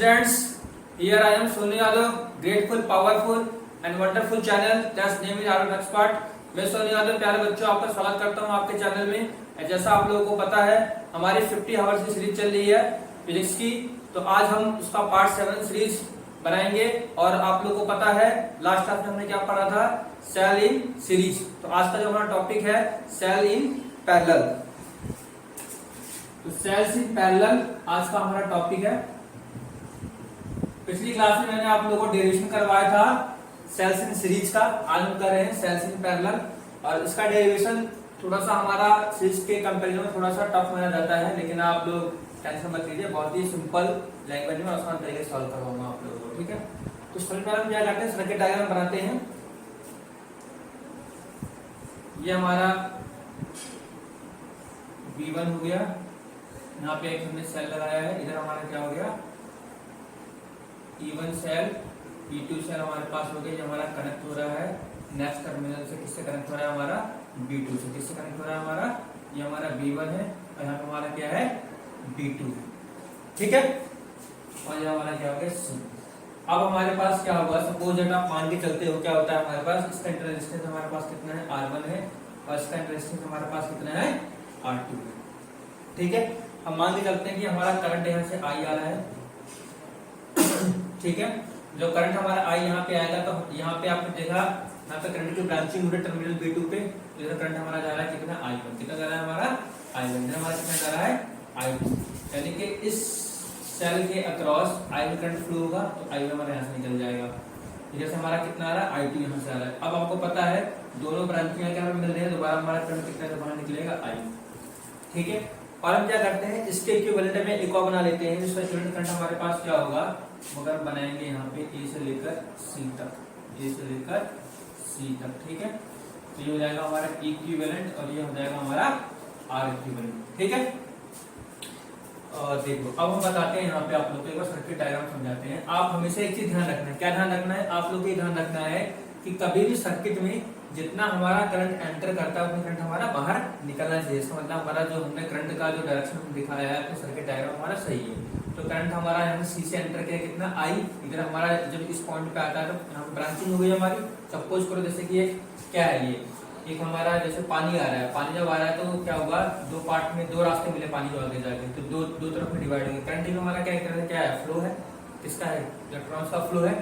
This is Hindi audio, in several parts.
Friends, here I am Sonu Yadav, grateful, powerful and wonderful channel that's name is Arun Expert। मैं सोनू यादव प्यारे बच्चों आपका स्वागत करता हूं आपके चैनल में। जैसा आप लोगों को पता है हमारी 50 आवर्स की सीरीज चल रही है फिजिक्स की, तो आज हम उसका पार्ट 7 सीरीज बनाएंगे। और आप लोगों को पता है लास्ट क्लास में हमने क्या पढ़ा था, सेल इन सीरीज। तो आज का जो हमारा टॉपिक है सेल इन पैरेलल। तो सेल्स इन पैरेलल आज का हमारा टॉपिक है। पिछली क्लास में मैंने आप लोगों को डेरिवेशन करवाया था सेल्स इन सीरीज का, आज हम कर रहे हैं सेल्स इन पैरेलल। और इसका डेरिवेशन थोड़ा सा हमारा सीरीज के कंपैरिजन में थोड़ा सा टफ माना जाता है, लेकिन आप लोग टेंशन मत लीजिए, बहुत ही सिंपल लैंग्वेज में आसान तरीके से सॉल्व करवाऊंगा आप लोगों को, ठीक है। तो सबसे पहले हम क्या करते हैं, सर्किट डायग्राम बनाते हैं। ये हमारा V1 हो गया, यहाँ पे एक हमने सेल लगाया है, इधर हमारा क्या हो गया E1 सेल, E2 सेल हमारे पास हो गया। ये हमारा कनेक्ट हो रहा है नेक्स्ट टर्मिनल से, किससे कनेक्ट हो रहा है हमारा B2 से, किससे कनेक्ट हो रहा है हमारा, ये हमारा B1 है और यहाँ पे हमारा क्या है B2 है, ठीक है। और ये हमारा क्या हो गया C। अब हमारे पास क्या होगा, सपोज दैट आप मान के चलते हो क्या होता है हमारे पास, इसका इंटर रेजिस्टेंस हमारे पास कितना है R1 है और इसका इंटर रेजिस्टेंस हमारे पास कितना है R2 है, ठीक है। हम मान के चलते हैं कि हमारा करंट यहाँ से I आ रहा है, ठीक है। जो करंट हमारा I यहाँ पे आएगा तो यहाँ पे आपने देखा यहाँ पे करंट की ब्रांचिंग हो रही है टर्मिनल B2 पे, इधर करंट हमारा जा रहा है कितना I1, कितना जा रहा है हमारा I1, इधर हमारा कितना जा रहा है I2, यानी कि इस सेल के अक्रॉस I1 करंट फ्लो होगा तो I1 हमारा यहाँ से निकल जाएगा। इधर से हमारा कितना आ रहा है I2 यहाँ से आ रहा है। अब आपको पता है दोनों ब्रांचिंग क्या मिल रहे हैं, दोबारा हमारा करंट कितना बाहर निकलेगा I, ठीक है। और हम क्या करते हैं इसके इक्विवेलेंट में एक और बना लेते हैं, इसका इक्विवेलेंट करंट हमारे पास क्या होगा, मगर बनाएंगे यहाँ पे A से लेकर C तक, A से लेकर C तक, ठीक है। तो ये हो जाएगा हमारा इक्विवेलेंट और ये हो जाएगा हमारा R इक्विवेलेंट, ठीक है। और देखो अब हम बताते हैं यहाँ पे आप लोग को एक बार सर्किट डायग्राम समझाते हैं। आप हमेशा एक चीज ध्यान रखना है, क्या ध्यान रखना है, आप लोग को ध्यान रखना है कि कभी भी सर्किट में जितना हमारा करंट एंटर करता है उतना करंट हमारा बाहर निकलना चाहिए। इसका मतलब हमारा जो हमने करंट का जो डायरेक्शन दिखाया है तो सर्किट डायग्राम हमारा सही है। तो करंट हमारा यहाँ सी से एंटर किया कितना I, इधर हमारा जब इस पॉइंट पे आता है तो यहाँ पे ब्रांचिंग हो गई हमारी। सपोज करो जैसे कि एक क्या है, ये एक हमारा जैसे पानी आ रहा है, पानी जब आ रहा है तो क्या होगा, दो पार्ट में दो रास्ते मिले पानी को आगे जाके, तो दो तरफ में डिवाइड होंगे। करंट में हमारा क्या है फ्लो है, किसका है इलेक्ट्रॉन्स का फ्लो है,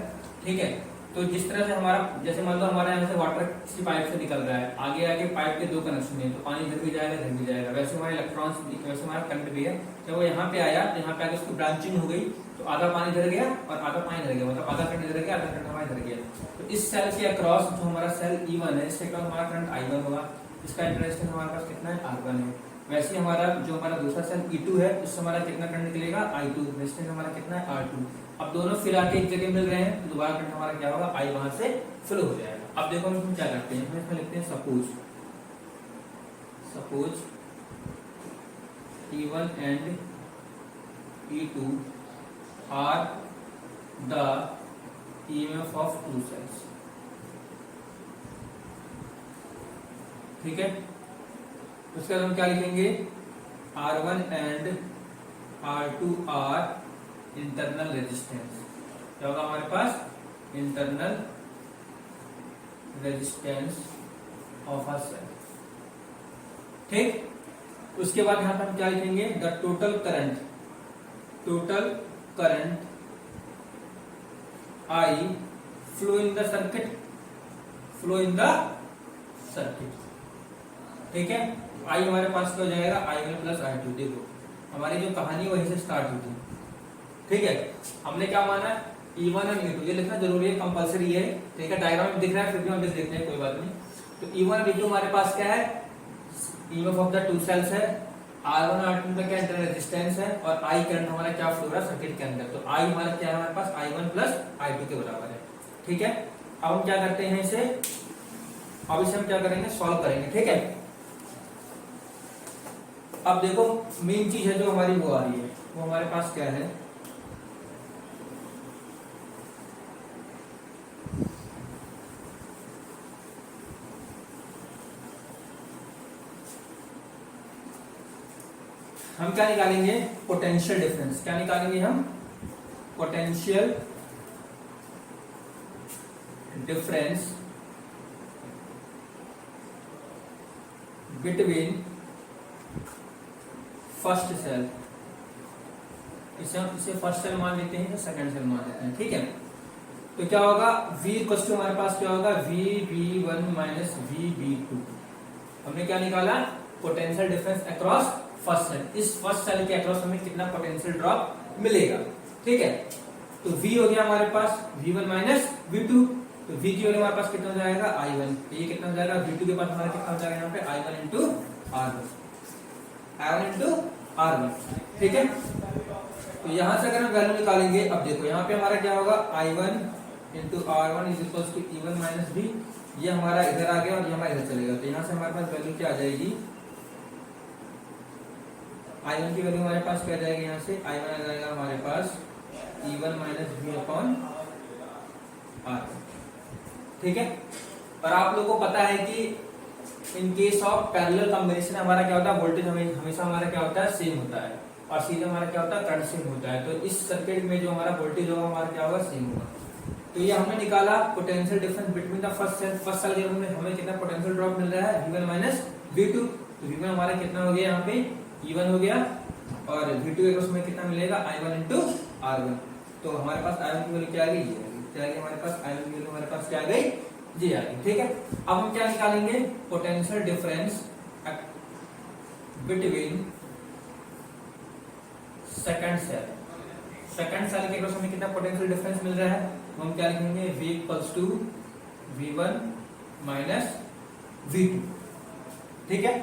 ठीक है। तो जिस तरह से हमारा जैसे मान लो हमारे यहाँ से वाटर किसी पाइप से निकल रहा है, आगे आगे पाइप के दो कनेक्शन है तो पानी इधर भी जाएगा इधर भी जाएगा, वैसे हमारे इलेक्ट्रॉन्स वैसे हमारा करंट भी है। जब वो यहाँ पे आया तो यहाँ पे आगे उसकी ब्रांचिंग हो गई तो आधा पानी इधर गया और आधा पानी इधर गया, मतलब आधा करंट इधर गया आधा करंट हमारा इधर गया। तो इस सेल के अक्रॉस जो हमारा सेल E1 है इसके अक्रॉस हमारा करंट I1 होगा, इसका इंटरेस्ट हमारे पास कितना है R1 है। वैसे हमारा जो हमारा दूसरा सेल E2 है उससे हमारा कितना करंट निकलेगा I2, रेजिस्टेंस हमारा कितना है R2। अब दोनों फिर आके एक जगह मिल रहे हैं तो दोबारा करंट हमारा क्या होगा I वहां से फ्लो हो जाएगा। अब देखो हम इसमें क्या करते हैं, हम इसमें लिखते हैं suppose E1 and E2 are the EMF of two cells, ठीक है। उसके बाद हम क्या लिखेंगे, R1 and R2 are internal resistance, क्या होगा हमारे पास internal resistance of a cell, ठीक। उसके बाद यहां पर हम क्या लिखेंगे, the total current I flow in the circuit, ठीक है। I हमारे पास क्या हो जाएगा I1 प्लस I2। देखो हमारी जो कहानी वहीं से स्टार्ट हुई थी, ठीक है। हमने क्या माना E1 और E2, ये लिखना जरूरी है, कंपलसरी है, ठीक है। डायग्राम में दिख रहा है फिर भी हम इसे देखते हैं, कोई बात नहीं। तो E1 और E2 हमारे पास क्या है, EMF of the two cells है, R1 और R2 का क्या इंटर रेजिस्टेंस है और I करंट हमारा क्या फ्लो रहा है सर्किट के अंदर। तो I हमारा क्या है हमारे पास I1 प्लस I2 के बराबर है, ठीक है। अब हम क्या करते हैं इसे, अब इसे हम क्या करेंगे सॉल्व करेंगे, ठीक है। अब देखो मेन चीज है जो हमारी वो आ रही है, वो हमारे पास क्या है, हम क्या निकालेंगे पोटेंशियल डिफरेंस, क्या निकालेंगे हम potential difference between first cell, इसे हम इसे फर्स्ट सेल मान लेते हैं, सेकंड सेल मान लेते हैं, ठीक है। तो क्या होगा, v इक्वल्स टू हमारे पास क्या होगा, v1 माइनस v2। हमने क्या निकाला, potential difference across first cell. इस फर्स्ट सेल के अक्रॉस हमें कितना पोटेंशियल ड्रॉप मिलेगा, ठीक है। तो v हो गया हमारे पास v1 माइनस v2, तो v की वैल्यू हमारे पास कितना हो जाएगा i1, ये कितना हो जाएगा v2 के पास हमारा कितना हो जाएगा यहाँ पे i1 इंटू r1, ठीक है। तो यहां से अगर हम वैल्यू निकालेंगे, अब देखो यहाँ पे हमारा क्या होगा, i1 into r1 is equal to e1 minus v, ये हमारा इधर आ गया और ये हमारा इधर चलेगा। तो यहाँ से हमारे पास वैल्यू क्या आ जाएगी, i1 की वैल्यू हमारे पास क्या आ जाएगी, यहाँ से i1 आ जाएगा हमारे पास e1 minus v upon r1, ठीक है। और आप लोगों को पता है कि in case of parallel combination हमारा क्या होता है, वोल्टेज हमेशा हमारा क्या होता है, सेम होता है, और सीधे हमारा क्या होता है, करंट सेम होता है। तो इस सर्किट में जो हमारा वोल्टेज होगा हमारा क्या होगा, सेम होगा। तो ये हमने निकाला potential difference between the first cell के में हमें कितना पोटेंशियल ड्रॉप मिल रहा है, v1 माइनस v2। तो v1 हमारा कितना हो गया, यहाँ पे e1 हो गया, और v2 के क्रॉस में कितना मिलेगा, i1 इंटू r1। तो हमारे पास i1 की वैल्यू क्या आ गई, क्या आ गई हमारे पास, i1 की वैल्यू हमारे पास क्या आ गई, जी आ गई, ठीक है। अब हम क्या निकालेंगे, potential difference between second cell के क्रॉस हमें कितना पोटेंशियल डिफरेंस मिल रहा है, तो हम क्या लिखेंगे, v equals to v1 minus v2, ठीक है।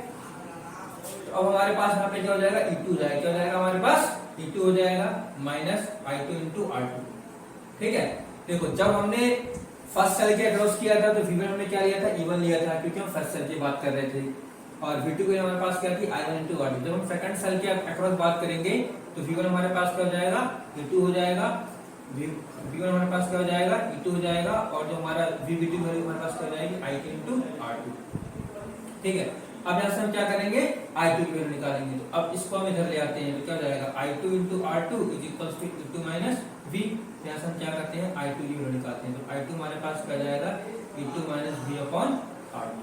तो अब हमारे पास यहाँ पे क्या हो जाएगा, e2 हो जाएगा, क्या हो जाएगा हमारे पास, e2 हो जाएगा माइनस i2 इंटू r2, ठीक है। देखो जब हमने फर्स्ट सेल के अक्रॉस किया था तो v1 हमने क्या लिया था, e1 लिया था, क्योंकि हम फर्स्ट सेल की बात कर रहे थे, और v2 के हमारे पास क्या थी, i1 इंटू r2। जब हम सेकंड सेल के अक्रॉस बात करेंगे तो v1 हमारे पास क्या हो जाएगा, e2 हो जाएगा, v1 हमारे पास क्या हो जाएगा, e2 हो जाएगा, और जो हमारा v2 की वैल्यू हमारे पास क्या हो जाएगी, i2 इंटू r2, ठीक है। अब यहाँ से हम क्या करेंगे, i2 की वैल्यू निकालेंगे। तो अब इसको हम इधर ले आते हैं, तो क्या हो जाएगा, i2 into r2 is equal to e2 minus v। यहाँ से हम क्या करते हैं, i2 की वैल्यू निकालते हैं। तो i2 हमारे पास क्या जाएगा, e2 minus v upon r2,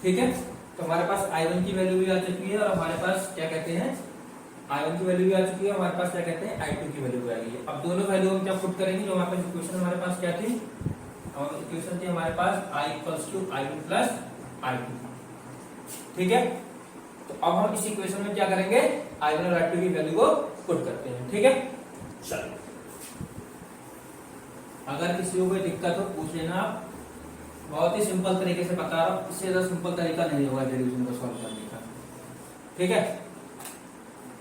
ठीक है। तो हमारे पास i1 की वैल्यू भी आ चुकी है, और हमारे पास क्या कहते हैं, i1 की वैल्यू भी आ चुकी है, हमारे पास क्या कहते हैं, i2 की वैल्यू भी आ गई है। अब दोनों वैल्यू हम क्या पुट करेंगे, जो हमारे पास इक्वेशन हमारे पास क्या थी, और इक्वेशन थी हमारे पास i equals to i1 plus i2, ठीक है। तो अब हम इस इक्वेशन में क्या करेंगे, i1 और i2 की वैल्यू को पुट करते हैं, ठीक है। चलो, अगर किसी को कोई दिक्कत हो पूछ लेना आप, बहुत ही सिंपल तरीके से बता रहा हूं, इससे ज्यादा सिंपल तरीका नहीं होगा डेरिवेशन को सॉल्व करने का, ठीक है।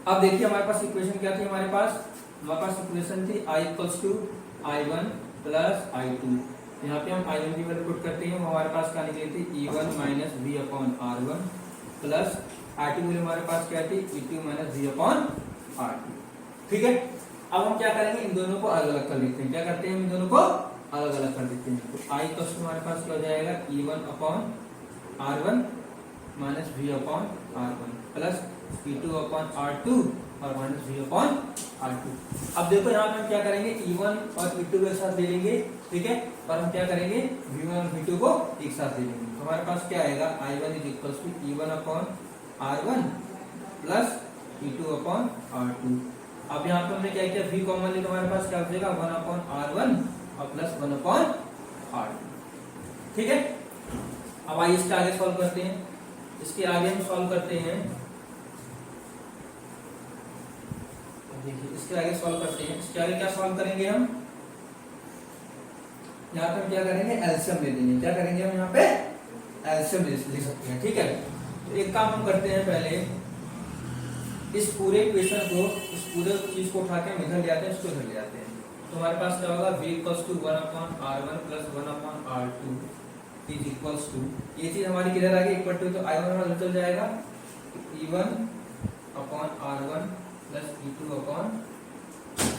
अब देखिए हमारे पास इक्वेशन क्या थी, हमारे पास इक्वेशन थी i equals to i1 plus i2। यहाँ पे हम i1 की वैल्यू पुट करते हैं, हमारे पास क्या निकली थी, e1 minus v upon r1 plus i2 की वैल्यू हमारे पास क्या थी, e2 minus v upon r2, ठीक है। अब हम क्या करेंगे, इन दोनों को अलग अलग कर लेते हैं। क्या करते हैं, हम इन दोनों को अलग अलग कर देते हैं। तो i इक्वल्स टू हमारे पास क्या हो जाएगा, e1 upon r1 minus v upon r1 plus e2 upon r2 और माइनस v अपॉन r2। अब देखो यहाँ पे हम क्या करेंगे, e1 और e2 को एक साथ ले लेंगे, ठीक है, और हम क्या करेंगे, v1 और v2 को एक साथ ले लेंगे। तो हमारे पास क्या आएगा, i1 is equals to e1 upon r1 plus e2 upon r2। अब यहाँ पे हमने क्या किया, v कॉमन ले, तो हमारे पास क्या हो जाएगा, 1 अपॉन r1 और प्लस 1 अपॉन r2, ठीक है। अब आइए इसके आगे सॉल्व करते हैं, इसके आगे हम सॉल्व करते हैं, देखिए इसके आगे सॉल्व करते हैं। इसके आगे क्या सॉल्व करेंगे हम, यहाँ पे हम क्या करेंगे, एलसीएम ले लेंगे। क्या करेंगे हम, यहाँ पे एलसीएम ले सकते हैं, ठीक है। तो एक काम हम करते हैं, पहले इस पूरे इक्वेशन को, इस पूरे चीज को उठा के हम इधर ले आते हैं, इसको इधर ले आते हैं। तो हमारे पास क्या होगा, v equals to 1 upon r1 plus 1 upon r2 is equals to, ये चीज हमारी किधर आ गई, इक्वल टू, तो i1 हमारा चल जाएगा e1 upon r1 plus e2 upon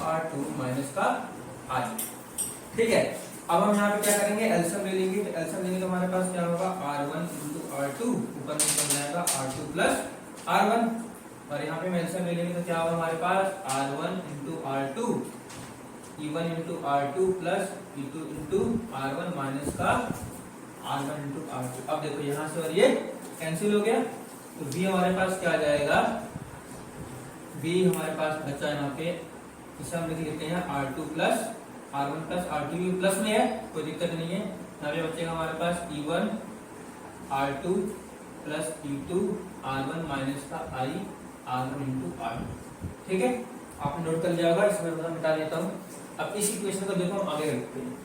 r2 minus का i, ठीक है। अब हम यहाँ पे क्या करेंगे, एलसीएम ले लेंगे। तो एलसीएम लेंगे तो हमारे पास क्या होगा, r1 इंटू r2, ऊपर में चल जाएगा r2 प्लस r1 और यहाँ पे एलसीएम ले लेंगे तो क्या होगा हमारे पास R1 into R2 E1 into R2 plus E2 into R1 minus का R1 इंटू R2। अब देखो यहाँ से और ये कैंसिल हो गया तो V हमारे पास क्या आ जाएगा, V हमारे पास बचा यहाँ पे, इसे हम लिख लेते हैं R2 plus R1 plus R2 भी प्लस में है, कोई दिक्कत नहीं है। यहाँ पे बचेगा हमारे पास E1 R2 plus E2 R1 minus का I R1 इंटू R2। ठीक है, आपने नोट कर लिया होगा, इसमें मैं मिटा देता हूँ। अब इस इक्वेशन को देखो हम आगे रखते हैं।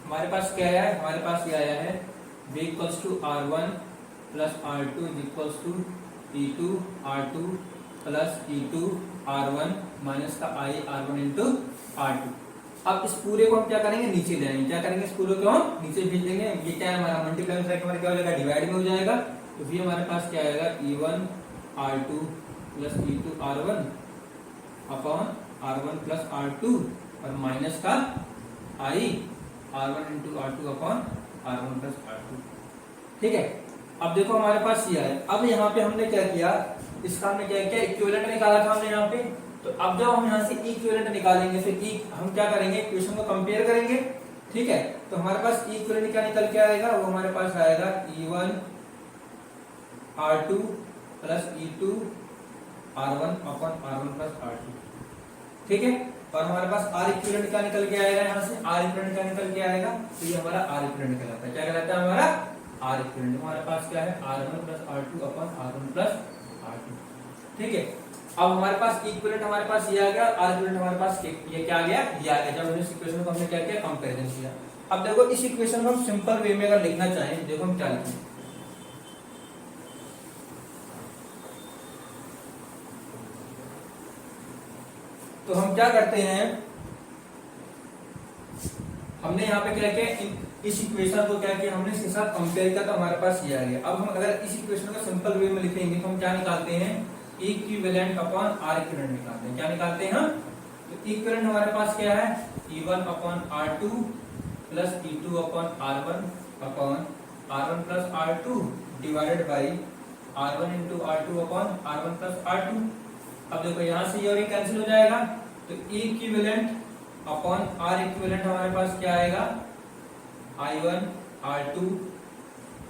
हमारे पास क्या आया है, हमारे पास ये आया है V equals to R1 plus R2 equals to E2 R2 plus E2 R1 minus का I R1 इंटू R2। अब इस पूरे को हम क्या करेंगे, नीचे ले आएंगे। क्या करेंगे, इस पूरे को हम नीचे भेज देंगे। ये क्या है हमारा मल्टीप्लाई करके हमारा क्या हो जाएगा, डिवाइड में हो जाएगा। तो V हमारे पास क्या आएगा, E1 R2 plus E2 R1 upon R1 plus R2 और माइनस का I R1 into R2 upon R1 plus R2। ठीक है, अब देखो हमारे पास ये है। अब यहाँ पे हमने क्या किया, इसका हमने क्या किया, इक्विवेलेंट निकाला था हमने यहाँ पे। तो अब जब हम यहाँ से इक्विवेलेंट निकालेंगे फिर हम क्या करेंगे, इक्वेशन को कंपेयर करेंगे। ठीक है, तो हमारे पास इक्विवेलेंट क्या निकल के आएगा, वो हमारे पास आएगा E1 R2 plus E2 R1 upon R1 plus R2। ठीक है, और हमारे पास R इक्विवेलेंट क्या निकल के आएगा, यहाँ से R इक्विवेलेंट क्या निकल के आएगा, तो ये हमारा R इक्विवेलेंट कहलाता है। क्या कहलाता है हमारा R इक्विवेलेंट। हमारे पास क्या है, R1 plus R2 upon R1 plus R2। ठीक है, अब हमारे पास इक्विवेलेंट हमारे पास ये आ गया, R इक्विवेलेंट हमारे पास ये क्या आ गया, ये आ गया। जब हमने इस इक्वेशन को हमने क्या किया, कंपैरिजन किया। अब देखो इस इक्वेशन को हम सिंपल वे में अगर लिखना चाहें, देखो हम क्या लिखें, तो हम क्या करते हैं, हमने यहाँ पे क्या किया, इस इक्वेशन को क्या किया हमने इसके साथ कंपेयर किया तो हमारे पास ये आ गया। अब हम अगर इस इक्वेशन को सिंपल वे में लिखेंगे तो हम क्या निकालते हैं, इक्विवेलेंट अपॉन R इक्विवेलेंट निकालते हैं। क्या निकालते हैं हम, तो इक्विवेलेंट हमारे पास क्या है, E1 upon R2 plus E2 upon R1 upon R1 plus R2 divided by R1 into R2 upon R1 plus R2। अब देखो यहाँ से ये और ये कैंसिल हो जाएगा, तो इक्विवेलेंट अपॉन R इक्विवेलेंट हमारे पास क्या आएगा, I1 R2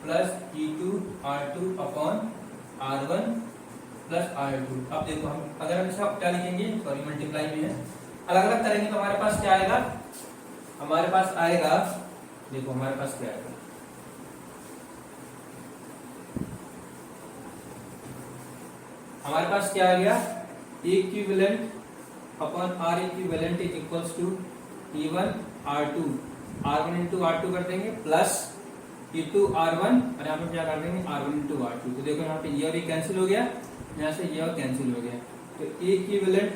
plus E2 R2 upon R1 plus R2। अब देखो हम अगर हम इसका क्या लिखेंगे, सॉरी मल्टीप्लाई में है, अलग अलग करेंगे तो हमारे पास क्या आएगा, हमारे पास आएगा, देखो हमारे पास क्या आएगा, हमारे पास क्या आ गया, equivalent upon R equivalent is equals to E1 R2 R1 into R2 कर देंगे प्लस E2 R1 और यहाँ पे क्या कर देंगे R1 इंटू R2। तो देखो यहाँ पे ये भी कैंसिल हो गया, यहाँ से ये और कैंसिल हो गया। तो इक्विवेलेंट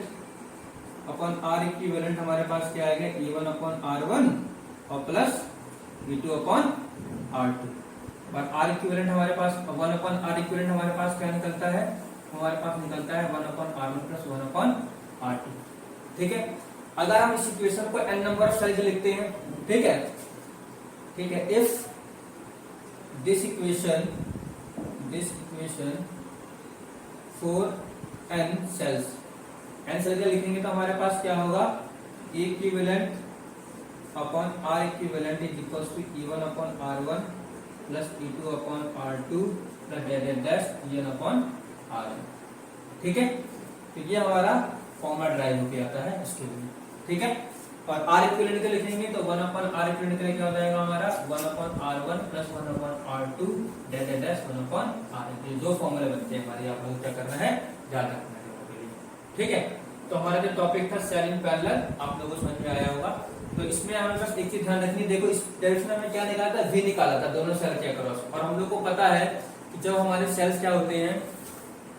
अपॉन R इक्विवेलेंट हमारे पास क्या आएगा, E1 अपॉन R1 और प्लस E2 अपॉन R2। और R इक्विवेलेंट हमारे पास 1 अपॉन R इक्विवेलेंट हमारे पास क्या निकलता है, हमारे पास निकलता है 1 upon R1 plus 1 upon R2। ठीक है, अगर हम इस इक्वेशन को n नंबर ऑफ सेल्स लिखते हैं, ठीक है, ठीक है, if this equation for n cells, n cells लिखेंगे तो हमारे पास क्या होगा, equivalent upon R equivalent is equals to E1 upon R1 plus E2 upon R2 plus dash EN upon R1। ठीक है, तो ये हमारा फॉर्मूला ड्राइव होके आता है इसके लिए। ठीक है, और R इक्विवेलेंट के लिखेंगे तो 1 अपॉन R इक्विवेलेंट के लिए क्या हो जाएगा हमारा 1 upon R1 plus 1 upon R2 dash 1 upon R। ये जो फॉर्मूले बनते हैं हमारे, आप लोग क्या करना है, याद रखना है। ठीक है, तो हमारा जो टॉपिक था सेल इन पैरेलल, आप लोगों को समझ में आया होगा। तो इसमें हमें बस एक चीज ध्यान रखनी, देखो इस डायरेक्शन में क्या निकाला था, V निकाला था दोनों सेल के अक्रॉस। और हम लोग को पता है कि जब हमारे सेल्स क्या होते हैं,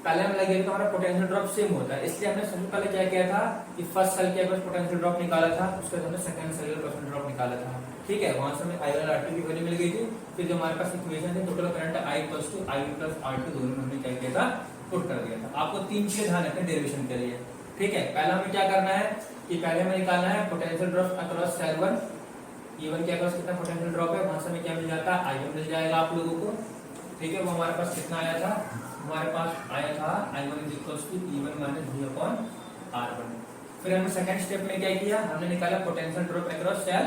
पहले हम लगे तो हमारा पोटेंशियल ड्रॉप सेम होता है, इसलिए हमने सबसे पहले क्या किया था कि फर्स्ट सेल के अक्रॉस पोटेंशियल ड्रॉप निकाला था, उसके बाद हमने सेकंड सेल का पोटेंशियल ड्रॉप निकाला था। ठीक है, वहां से हमें I1 R2 की वैल्यू मिल गई थी। फिर जो हमारे पास इक्वेशन है total current I plus two I plus R2 दोनों में हमने क्या किया था, पुट कर दिया था। आपको तीन चीजें ध्यान रखना डेरिवेशन के लिए। ठीक है, पहला हमें क्या करना है कि पहले हमें निकालना है potential drop across cell 1, E1 के अक्रॉस कितना पोटेंशियल ड्रॉप है, वहां से हमें क्या मिल जाता है, I1 मिल जाएगा आप लोगों को। ठीक है, वो हमारे पास कितना आया था, हमारे पास आया था I1 is equal to E1 minus V upon R1। फिर हमने सेकंड स्टेप में क्या किया, हमने निकाला potential drop across cell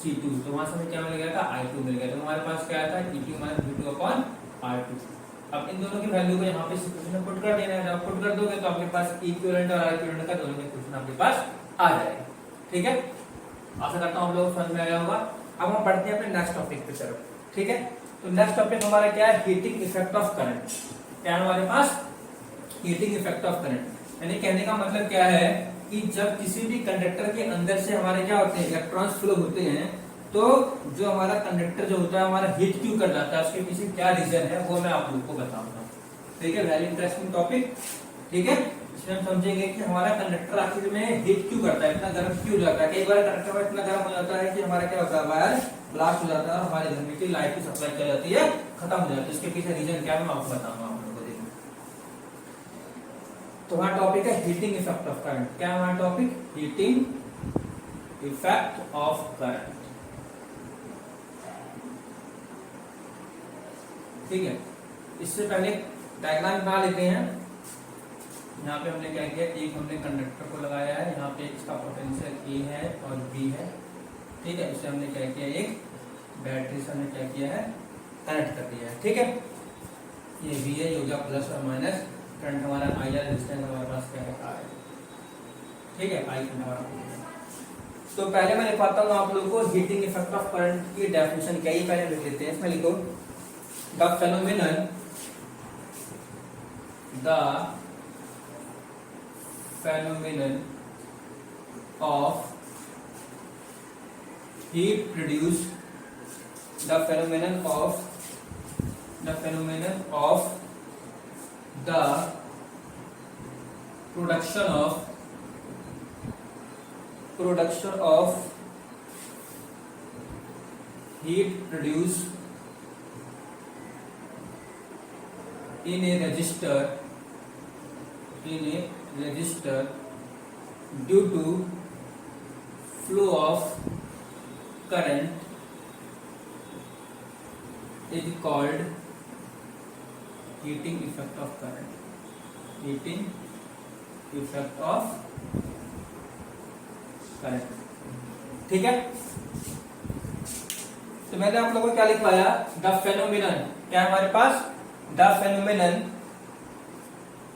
C2, तो वहां से हमें क्या मिल गया था, I2 मिल गया। तो हमारे पास क्या आया था, E2 minus V2 upon R2। अब इन दोनों की वैल्यू को यहाँ पे इक्वेशन में पुट कर देना है। जब पुट कर दोगे तो आपके पास इक्विवेलेंट और आर इक्विवेलेंट का दोनों का इक्वेशन आपके पास आ जाएगा। ठीक है, आशा करता हूँ आप लोगों को समझ में आया होगा। अब हम बढ़ते हैं अपने नेक्स्ट टॉपिक की तरफ। ठीक है, तो नेक्स्ट टॉपिक हमारा क्या है, हीटिंग इफेक्ट ऑफ करंट। क्या है हमारे पास, हीटिंग इफेक्ट ऑफ करंट। यानी कहने का मतलब क्या है कि जब किसी भी कंडक्टर के अंदर से हमारे क्या होते हैं, इलेक्ट्रॉन्स फ्लो होते हैं, तो जो हमारा कंडक्टर जो होता है हमारा हीट क्यों कर जाता है, उसके पीछे क्या रीजन है, वो मैं आप लोगों को बताऊंगा। ठीक है, वेरी इंटरेस्टिंग टॉपिक। ठीक है, इसमें हम समझेंगे कि हमारा कंडक्टर आखिर में हीट क्यों करता है, इतना गर्म क्यों हो जाता है। कई बार कंडक्टर इतना गर्म हो जाता है कि हमारा क्या होता है, वायर ब्लास्ट हो जाता है और हमारे घर में की लाइट की सप्लाई क्या जाती है, खत्म हो जाती है। इसके पीछे रीजन क्या है मैं आपको बताऊंगा आप लोगों को। देखिए, तो हमारा टॉपिक है हीटिंग इफेक्ट ऑफ करंट। क्या है हमारा topic, heating effect of current. ठीक है, इससे पहले डायग्राम बना लेते हैं। यहाँ पे हमने क्या किया, एक हमने कंडक्टर को लगाया है, यहाँ पे इसका पोटेंशियल A है और B है। ठीक है, इसे हमने क्या किया, एक बैटरी से हमने क्या किया है, कनेक्ट कर दिया है। ठीक है, ये V है, ये हो गया प्लस और माइनस, करंट हमारा I है, रेजिस्टेंस हमारे पास क्या है, R है। ठीक है, I करंट हमारा। तो पहले मैं लिखवाता हूँ आप लोगों को हीटिंग इफेक्ट ऑफ करंट की डेफिनेशन क्या है, पहले लिख लेते हैं। इसमें लिखो, the phenomenon of heat produced, the phenomenon of the production of heat produced in a resistor due to flow of current is called heating effect of current. Heating effect of current. ठीक है, तो मैंने आप लोगों को क्या लिखवाया, द फेनोमेनन। क्या है हमारे पास, the phenomenon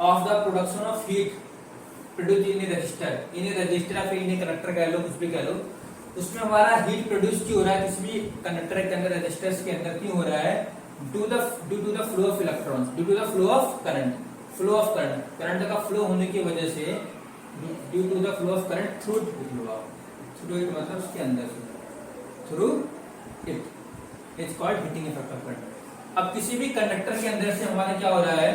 of the production of heat produced in a resistor या फिर in a conductor कह लो, कुछ भी कह लो, उसमें हमारा हीट प्रोड्यूस क्यों हो रहा है, किसी भी कंडक्टर के अंदर, रेजिस्टर्स के अंदर क्यों हो रहा है, due to the flow of electrons, due to the flow of current. Flow of current, current का फ्लो होने की वजह से, due to the flow of current through it मतलब उसके अंदर से, through it is called heating effect of current. अब किसी भी कंडक्टर के अंदर से हमारे क्या हो रहा है,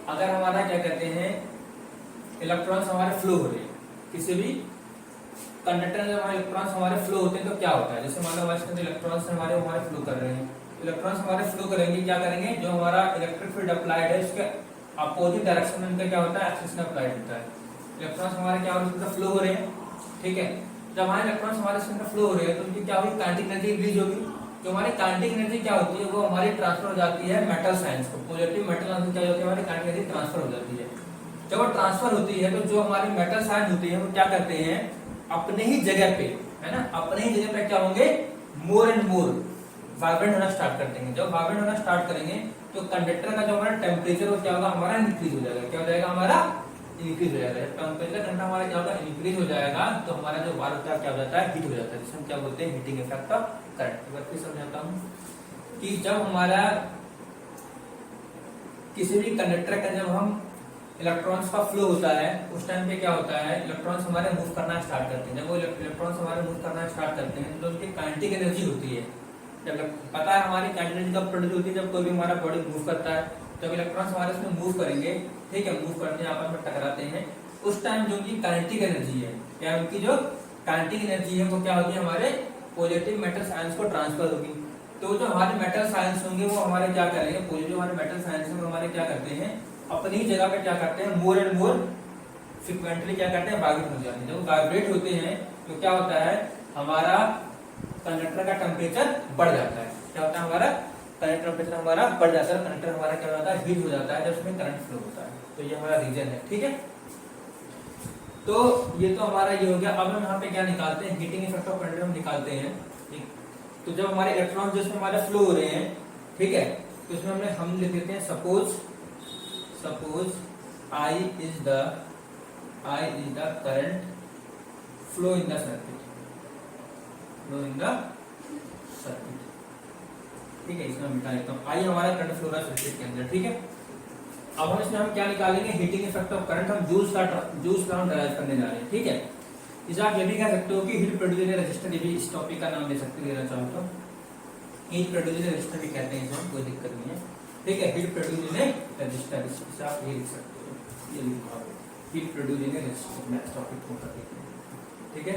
अगर हमारा क्या कहते हैं, इलेक्ट्रॉन्स हमारे फ्लो हो रहे हैं, किसी भी कंडक्टर में हमारे इलेक्ट्रॉन्स हमारे फ्लो होते हैं, तो क्या होता है, जैसे मान लो हमारे इलेक्ट्रॉन्स हमारे फ्लो कर रहे हैं, इलेक्ट्रॉन्स हमारे फ्लो करेंगे, क्या करेंगे, जो हमारा इलेक्ट्रिक फील्ड अप्लाइड है उसके अपोजिट डायरेक्शन में उनका क्या होता है, एक्सिस में अप्लाइड होता है। इलेक्ट्रॉन्स हमारे क्या हो रहे हैं, फ्लो हो रहे हैं। ठीक है, जब हमारे इलेक्ट्रॉन्स हमारे इसमें फ्लो हो रहे हैं तो उनकी क्या होगी, काइनेटिक एनर्जी रिलीज होगी। जो हमारी काइनेटिक एनर्जी क्या होती है, वो हमारी ट्रांसफर हो जाती है मेटल आयंस को, पॉजिटिव मेटल आयंस क्या होती है, हमारी काइनेटिक एनर्जी ट्रांसफर हो जाती है। जब वो ट्रांसफर होती है तो जो हमारे मेटल आयंस होते हैं वो क्या करते हैं, अपने ही जगह पे, है ना, अपने ही जगह पे क्या होंगे, मोर एंड मोर वाइब्रेंट होना स्टार्ट कर देंगे। जब वाइब्रेंट होना स्टार्ट करेंगे तो कंडक्टर का जो हमारा टेम्परेचर वो क्या होगा, हमारा इंक्रीज हो जाएगा। क्या हो जाएगा, हमारा इंक्रीज हो जाएगा। टेम्परेचर घंटा हमारा क्या होगा, इंक्रीज हो जाएगा, तो हमारा जो वायर होता है क्या हो जाता है, हीट हो जाता है, जिसे हम क्या बोलते हैं, हीटिंग इफेक्ट ऑफ करंट। एक बार फिर समझाता हूँ कि जब हमारा किसी भी कंडक्टर का जब हम इलेक्ट्रॉन्स का फ्लो होता है उस टाइम पे क्या होता है, इलेक्ट्रॉन्स हमारे मूव करना स्टार्ट करते हैं। जब वो इलेक्ट्रॉन्स हमारे मूव करना स्टार्ट करते हैं तो उनकी काइनेटिक एनर्जी होती है, जब पता है हमारी काइनेटिक एनर्जी कब प्रोड्यूस होती है, जब कोई भी हमारा बॉडी मूव करता है, जब इलेक्ट्रॉन्स हमारे उसमें मूव करेंगे, ठीक है, मूव करते हैं, आपस में टकराते हैं, उस टाइम जो उनकी काइनेटिक एनर्जी है, क्या उनकी जो काइनेटिक एनर्जी है वो क्या होगी, हमारे पॉजिटिव मेटल आयंस को ट्रांसफर होगी। तो जो हमारे मेटल आयंस होंगे वो हमारे क्या करेंगे, पॉजिटिव हमारे मेटल आयंस हैं वो हमारे क्या करते हैं, अपनी जगह पे क्या करते हैं, मोर एंड मोर फ्रीक्वेंटली क्या करते हैं, वाइब्रेट हो जाते हैं। जब वाइब्रेट होते हैं तो क्या होता है, हमारा कंडक्टर का टेम्परेचर बढ़ जाता है। क्या होता है हमारा कंडक्टर टेम्परेचर हमारा बढ़ जाता है, कंडक्टर हमारा क्या होता है हीट हो जाता है जब उसमें करंट फ्लो होता है। तो ये हमारा रीजन है, ठीक है। तो ये तो हमारा ये हो गया। अब हम यहाँ पे क्या निकालते हैं, हीटिंग इफेक्ट ऑफ करंट हम निकालते हैं, ठीक। तो जब हमारे इलेक्ट्रॉन जिसमें हमारे फ्लो हो रहे हैं, ठीक है, तो इसमें हम लिख देते हैं suppose I is the current flow in the circuit, ठीक है। इसमें मिटा देता हूँ, आई हमारा करंट फ्लो रहा है सर्किट के अंदर, ठीक है। अब हम इसमें हम क्या निकालेंगे, हीटिंग इफेक्ट ऑफ करंट, हम जूल्स का हम डराइव करने जा रहे हैं, ठीक है। इसे आप ये भी कह सकते हो कि हीट प्रोड्यूसिंग रेजिस्टर, ये भी इस टॉपिक का नाम ले सकते हो, लेना चाहो तो हीट प्रोड्यूसिंग रेजिस्टर भी कहते हैं इसमें, कोई दिक्कत नहीं है, ठीक है। हीट प्रोड्यूसिंग रेजिस्टर, इसे आप ये लिख सकते हो, ये लिखा है heat producing resistor. Next topic को कर देते हैं, ठीक है।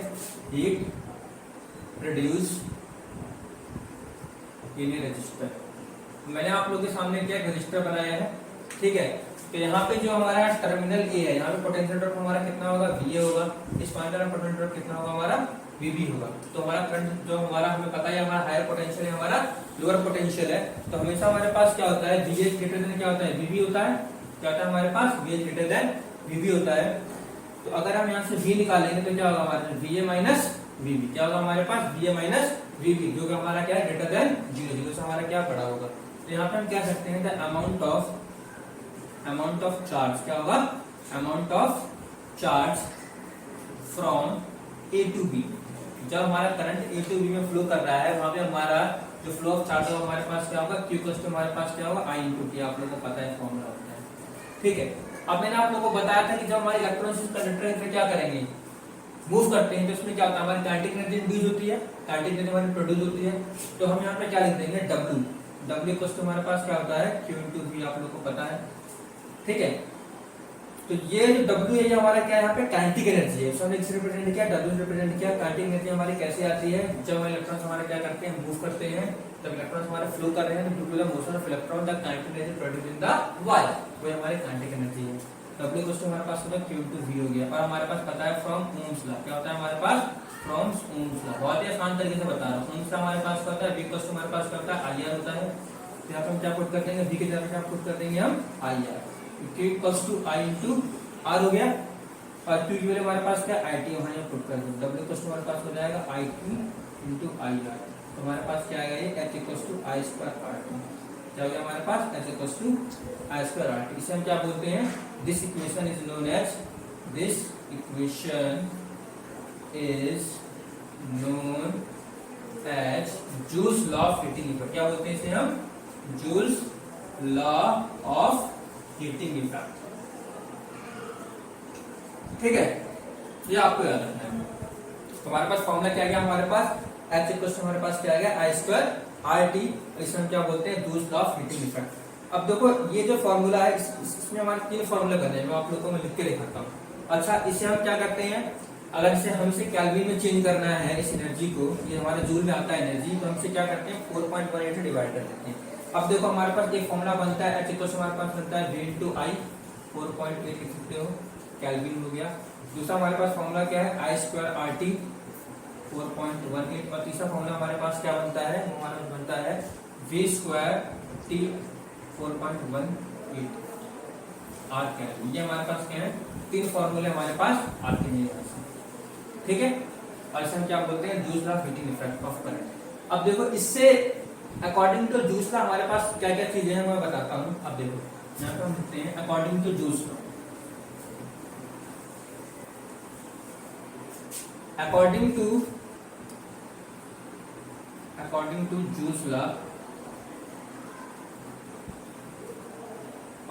हीट प्रोड्यूस इन रेजिस्टर, मैंने आप लोगों के सामने क्या रजिस्टर बनाया है, ठीक है। तो यहाँ पे जो हमारा टर्मिनल ए है, यहाँ पे पोटेंशियल ड्रॉप हमारा कितना होगा, VA होगा। इस पॉइंट पर पोटेंशियल ड्रॉप कितना होगा हमारा, VB होगा। तो हमारा करंट जो हमारा हमें पता है हमारा हायर पोटेंशियल है, हमारा लोअर पोटेंशियल है। तो हमेशा हमारे पास क्या होता है, VA ग्रेटर देन क्या होता है, VB होता है। क्या होता है हमारे पास, VA ग्रेटर देन VB होता है। तो अगर हम यहाँ से V निकालेंगे तो क्या होगा हमारे पास, VA माइनस VB। क्या होगा हमारे पास, VA माइनस VB, जो कि हमारा क्या है ग्रेटर देन 0, 0 से हमारा क्या बड़ा होगा। तो यहाँ पे हम क्या सकते हैं, द अमाउंट ऑफ चार्ज, क्या होगा, amount of charge from A to B। जब हमारा करंट A to B में फ्लो कर रहा है, वहां पे हमारा जो फ्लो ऑफ चार्ज होगा हमारे पास क्या होगा, Q इक्वल्स टू हमारे पास क्या होगा, I इंटू T। आप लोगों को पता है फॉर्मूला होता है, ठीक है। अब मैंने आप लोगों को बताया था कि जब हमारे इलेक्ट्रॉन्स कंडक्टर से क्या करेंगे, मूव करते हैं, तो इसमें क्या होता है, हमारी काइनेटिक एनर्जी इंड्यूस होती है, काइनेटिक एनर्जी हमारी प्रोड्यूस होती है। तो हम यहाँ पे क्या लिख देंगे, W इक्वल्स टू हमारे पास क्या होता है, Q इंटू V, आप लोगों को पता है, ठीक है। तो ये जो W है, ये हमारा क्या है, यहाँ पे काइनेटिक एनर्जी है। हमने किस रिप्रेजेंट किया, W से रिप्रेजेंट किया। काइनेटिक एनर्जी हमारी कैसे आती है, जब इलेक्ट्रॉन्स हमारे क्या करते हैं, मूव करते हैं, तब इलेक्ट्रॉन्स हमारे फ्लो कर रहे हैं, due to the motion of electron the kinetic energy produced in the wire, वो हमारी काइनेटिक एनर्जी है। W इक्वल्स टू हमारे पास होगा Q इंटू V हो गया। और हमारे पास पता है फ्रॉम ओम्स लॉ, क्या होता है हमारे पास, फ्रॉम ओम्स लॉ। बहुत ही आसान तरीके से बता रहा हूँ। ओम्स लॉ हमारे पास क्या होता है, V इक्वल्स टू हमारे पास क्या होता है, IR होता है। तो यहाँ पे हम क्या पुट कर देंगे, V की जगह पे पुट कर देंगे हम IR। Q equals to I into R हो गया, और Q की वैल्यू हमारे पास क्या, IT, वहां यहाँ पुट कर देंगे। W इक्वल्स टू हमारे पास हो जाएगा IT इंटू IR। तो हमारे पास क्या आएगा, ये H equals to I square RT। क्या हो गया हमारे पास, H equals to I square RT। इसे हम क्या बोलते हैं, this equation is known as Joule's law of heating effect. क्या बोलते हैं इसे हम, Joule's law of heating effect, ठीक है। ये आपको याद रखना है। तो हमारे पास फॉर्मूला क्या गया, हमारे पास H इक्वल्स टू हमारे पास क्या आ गया, I स्क्वायर RT। इसे हम क्या बोलते हैं, joules law of heating effect. अब देखो ये जो फॉर्मूला है, इसमें हमारे 3 फॉर्मूले बने हैं, मैं आप लोगों को मैं लिख के दिखाता हूँ। अच्छा, इसे हम क्या करते हैं, अगर इसे हमसे केल्विन में चेंज करना है इस एनर्जी को, ये हमारे जूल में आता है एनर्जी, तो हमसे क्या करते हैं 4.18 से डिवाइड कर देते हैं। अब देखो हमारे पास एक फॉर्मूला बनता है, H इक्वल्स हमारे पास बनता है V इंटू I, 4.8 लिख सकते हो, केल्विन हो गया। दूसरा हमारे पास फॉर्मूला क्या है, I स्क्वायर RT 4.18। और तीसरा फॉर्मूला हमारे पास क्या बनता है, हमारा बनता है V square T 4.18 R kelvin. ये हमारे पास क्या है, 3 फॉर्मूले हमारे पास आते हैं यहाँ से, ठीक है। और इसे हम क्या बोलते हैं, joules law of heating effect of current. अब देखो इससे अकॉर्डिंग टू जूल्स लॉ हमारे पास क्या क्या चीजें हैं मैं बताता हूँ। अब देखो यहाँ पे हम लिखते हैं according to Joule's law, according to Joule's law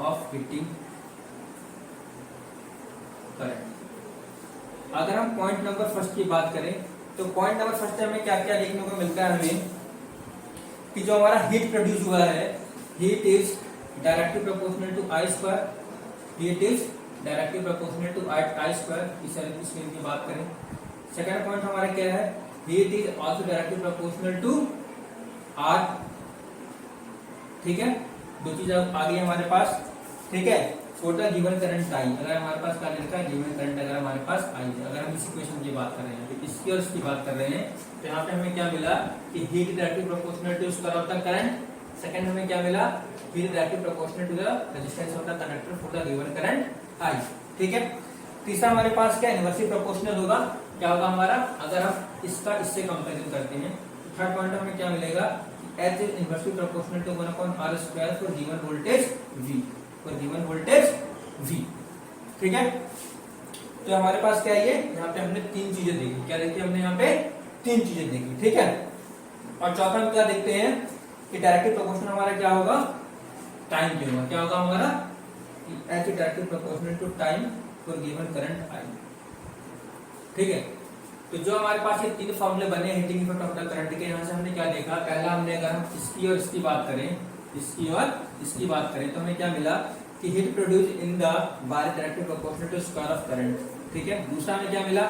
of heating current. अगर हम पॉइंट नंबर फर्स्ट की बात करें, तो पॉइंट नंबर फर्स्ट हमें क्या क्या देखने को मिलता है, हमें कि जो हमारा हीट प्रोड्यूस हुआ है, heat is directly proportional to I square, heat is directly proportional to I square. इस की बात करें, सेकंड पॉइंट हमारा क्या है, heat is also directly proportional to R, ठीक है। दो चीज आ गई हमारे पास, ठीक है। For the given current I, अगर हमारे पास क्या लिखा है गिवन करंट अगर हमारे पास आई है, अगर हम इस इक्वेशन की बात कर रहे हैं, तो इसकी और इसकी बात कर रहे हैं, तो यहाँ पे हमें क्या मिला कि heat directly proportional to square of the current. Second हमें क्या मिला, heat directly proportional to the resistance of the conductor for the given current I. ठीक है, तीसरा हमारे पास क्या इनवर्सली प्रोपोर्शनल होगा, क्या होगा हमारा, अगर हम इसका इससे कंपैरिजन करते हैं, थर्ड पॉइंट हमें क्या मिलेगा, H is inversely proportional to 1/r square for given voltage V, for given voltage V। ठीक है, तो हमारे पास क्या है, यहाँ पे हमने तीन चीजें देखी, क्या देखी हमने यहाँ पे तीन चीजें देखी। ठीक है, और चौथा हम क्या देखते हैं कि डायरेक्टली प्रोपोर्शनल हमारा क्या होगा, टाइम पे होगा, क्या होगा हमारा H is directly proportional to time for given current I। ठीक है, तो जो हमारे पास ये तीन फॉर्मूले बने heating effect of the current के, यहाँ से हमने क्या देखा, पहला हमने अगर हम इसकी और इसकी बात करें, इसकी और इसकी बात करें, तो हमें क्या मिला कि heat produce in the wire directly proportional to square of current. ठीक है, दूसरा हमें क्या मिला,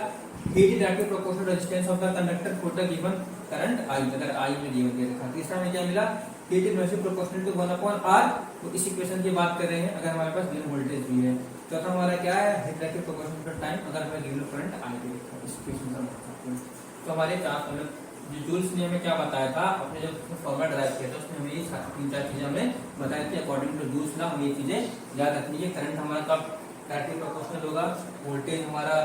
heat directly proportional resistance of the conductor for the given current I, अगर आई में गिवन किया था। तीसरा हमें क्या मिला, heat inversely proportional to 1/r, तो इस इक्वेशन की बात कर रहे हैं अगर हमारे पास गिवन वोल्टेज भी है। चौथा हमारा क्या है, heat directly proportional to time, अगर हमें गिवन करंट आई भी है, इस इक्वेशन का मतलब। तो हमारे चार जो जूल्स ने हमें क्या बताया था, अपने जब फॉर्मूला ड्राइव किया था उसमें हमें ये तीन चार चीजें हमें बताई थी, अकॉर्डिंग टू जूल्स लॉ हमें ये चीजें याद रखनी है। करंट हमारा कब डायरेक्टली प्रोपोर्शनल होगा, वोल्टेज हमारा,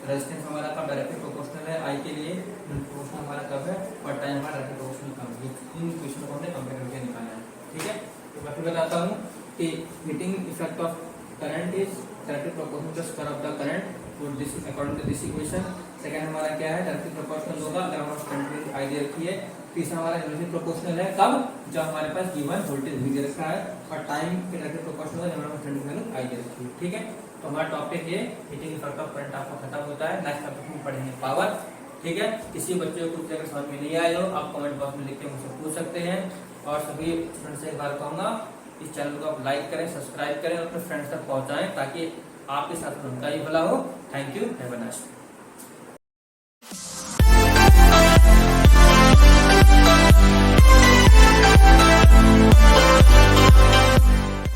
रेजिस्टेंस हमारा कब डायरेक्टली प्रोपोर्शनल है आई के लिए, प्रोपोर्शनल हमारा कब है, और टाइम हमारा डायरेक्टली प्रोपोर्शनल कब है। इन इक्वेशन को हमने कंपेयर करके निकाला है। ठीक है, तो मैं फिर बताता हूँ कि heating effect of current is directly proportional to square of the current for this according to this equation. Second हमारा क्या है, डायरेक्टली प्रोपोर्शनल होगा अगर हमारे करंट की आइडिया रखी है। तीसरा हमारा इनवर्सली प्रोपोर्शनल है कब, जब हमारे पास गिवन वोल्टेज वी दे रखा है, और टाइम के डायरेक्टली प्रोपोर्शनल है जब हमारे पास करंट की वैल्यू आइडिया रखी है। ठीक है, तो हमारा टॉपिक ये हीटिंग इफेक्ट ऑफ करंट आपका खत्म होता है। नेक्स्ट टॉपिक में पढ़ेंगे पावर। ठीक है, किसी बच्चे को कुछ अगर समझ में नहीं आए हो, आप कमेंट बॉक्स में लिख के मुझसे पूछ सकते हैं। और सभी स्टूडेंट से एक बार कहूंगा, इस चैनल को आप लाइक करें, सब्सक्राइब करें और अपने फ्रेंड्स तक पहुंचाएं, ताकि आपके साथ उनका ही भला हो। Thank you, have a nice day.